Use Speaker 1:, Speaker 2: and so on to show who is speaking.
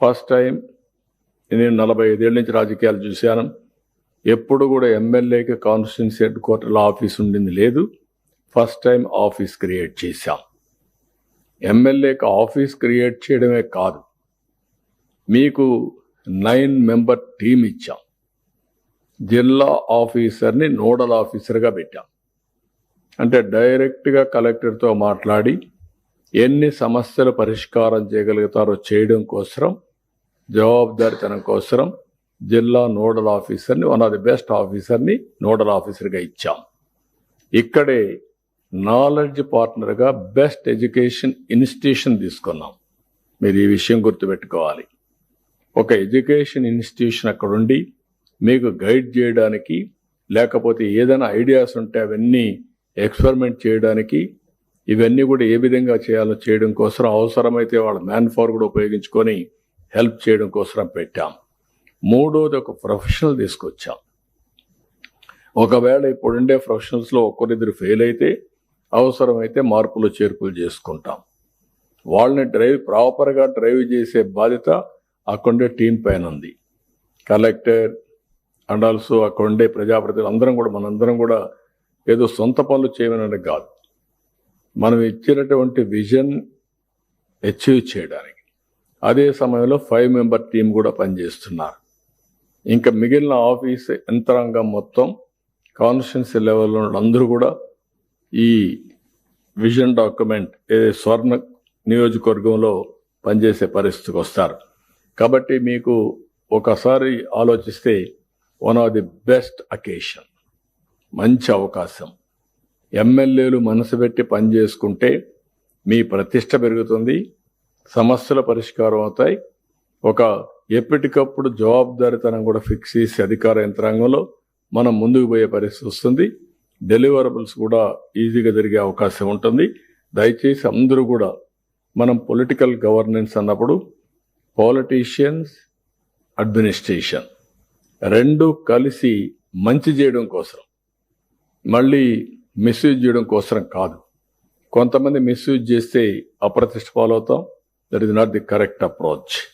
Speaker 1: First time నేను 45 ఏళ్ళ నుంచి రాజకీయాలు చూశాను. ఎప్పుడు కూడా ఎమ్మెల్యేకి కాన్స్టిట్యున్సీ హెడ్ క్వార్టర్లో ఆఫీస్ ఉండింది లేదు. ఫస్ట్ టైం ఆఫీస్ క్రియేట్ చేశాం. ఎమ్మెల్యేకి ఆఫీస్ క్రియేట్ చేయడమే కాదు, మీకు 9 మెంబర్ టీం ఇచ్చాం. జిల్లా ఆఫీసర్ని నోడల్ ఆఫీసర్గా పెట్టాం. అంటే డైరెక్ట్గా కలెక్టర్తో మాట్లాడి ఎన్ని సమస్యలు పరిష్కారం చేయగలుగుతారో చేయడం కోసం, జవాబుదారితనం కోసం జిల్లా నోడల్ ఆఫీసర్ని, వన్ ఆఫ్ ది బెస్ట్ ఆఫీసర్ని నోడల్ ఆఫీసర్గా ఇచ్చాం. ఇక్కడే నాలెడ్జ్ పార్ట్నర్గా బెస్ట్ ఎడ్యుకేషన్ ఇన్స్టిట్యూషన్ తీసుకున్నాం. మీరు ఈ విషయం గుర్తుపెట్టుకోవాలి. ఒక ఎడ్యుకేషన్ ఇన్స్టిట్యూషన్ అక్కడ ఉండి మీకు గైడ్ చేయడానికి, లేకపోతే ఏదైనా ఐడియాస్ ఉంటే అవన్నీ ఎక్స్పెరిమెంట్ చేయడానికి, ఇవన్నీ కూడా ఏ విధంగా చేయాలో చేయడం కోసం, అవసరమైతే వాళ్ళ మ్యాన్ పవర్ కూడా ఉపయోగించుకొని హెల్ప్ చేయడం కోసం పెట్టాం. మూడోది ఒక ప్రొఫెషనల్ తీసుకొచ్చాం. ఒకవేళ ఇప్పుడుండే ప్రొఫెషనల్స్లో ఒక్కరిద్దరు ఫెయిల్ అయితే అవసరమైతే మార్పులు చేర్పులు చేసుకుంటాం. వాళ్ళని ప్రాపర్గా డ్రైవ్ చేసే బాధ్యత అక్కడుండే టీం పైన ఉంది. కలెక్టర్ అండ్ ఆల్సో అక్కడుండే ప్రజాప్రతినిధులు అందరం కూడా, మనందరం కూడా ఏదో సొంత పనులు చేయమని కాదు, మనం ఇచ్చినటువంటి విజన్ అచీవ్ చేయడానికి. అదే సమయంలో 5 మెంబర్ టీం కూడా పనిచేస్తున్నారు. ఇంకా మిగిలిన ఆఫీస్ యంత్రాంగం మొత్తం కాన్స్టిట్యున్సీ లెవెల్లో అందరూ కూడా ఈ విజన్ డాక్యుమెంట్ స్వర్ణ నియోజకవర్గంలో పనిచేసే పరిస్థితికి వస్తారు. కాబట్టి మీకు ఒకసారి ఆలోచిస్తే one of the best occasion, మంచి అవకాశం. ఎమ్మెల్యేలు మనసు పెట్టి పనిచేసుకుంటే మీ ప్రతిష్ట పెరుగుతుంది, సమస్యల పరిష్కారం అవుతాయి. ఒక ఎప్పటికప్పుడు జవాబుదారితనం కూడా ఫిక్స్ చేసి అధికార యంత్రాంగంలో మనం ముందుకు పోయే పరిస్థితి వస్తుంది. డెలివరబుల్స్ కూడా ఈజీగా జరిగే అవకాశం ఉంటుంది. దయచేసి అందరూ కూడా, మనం పొలిటికల్ గవర్నెన్స్ అన్నప్పుడు పాలిటీషియన్స్, అడ్మినిస్ట్రేషన్ రెండు కలిసి మంచి చేయడం కోసం, మళ్ళీ మిస్యూజ్ చేయడం కోసం కాదు. కొంతమంది మిస్యూజ్ చేస్తే అప్రతిష్ట పాలవుతాం. That is not the correct approach.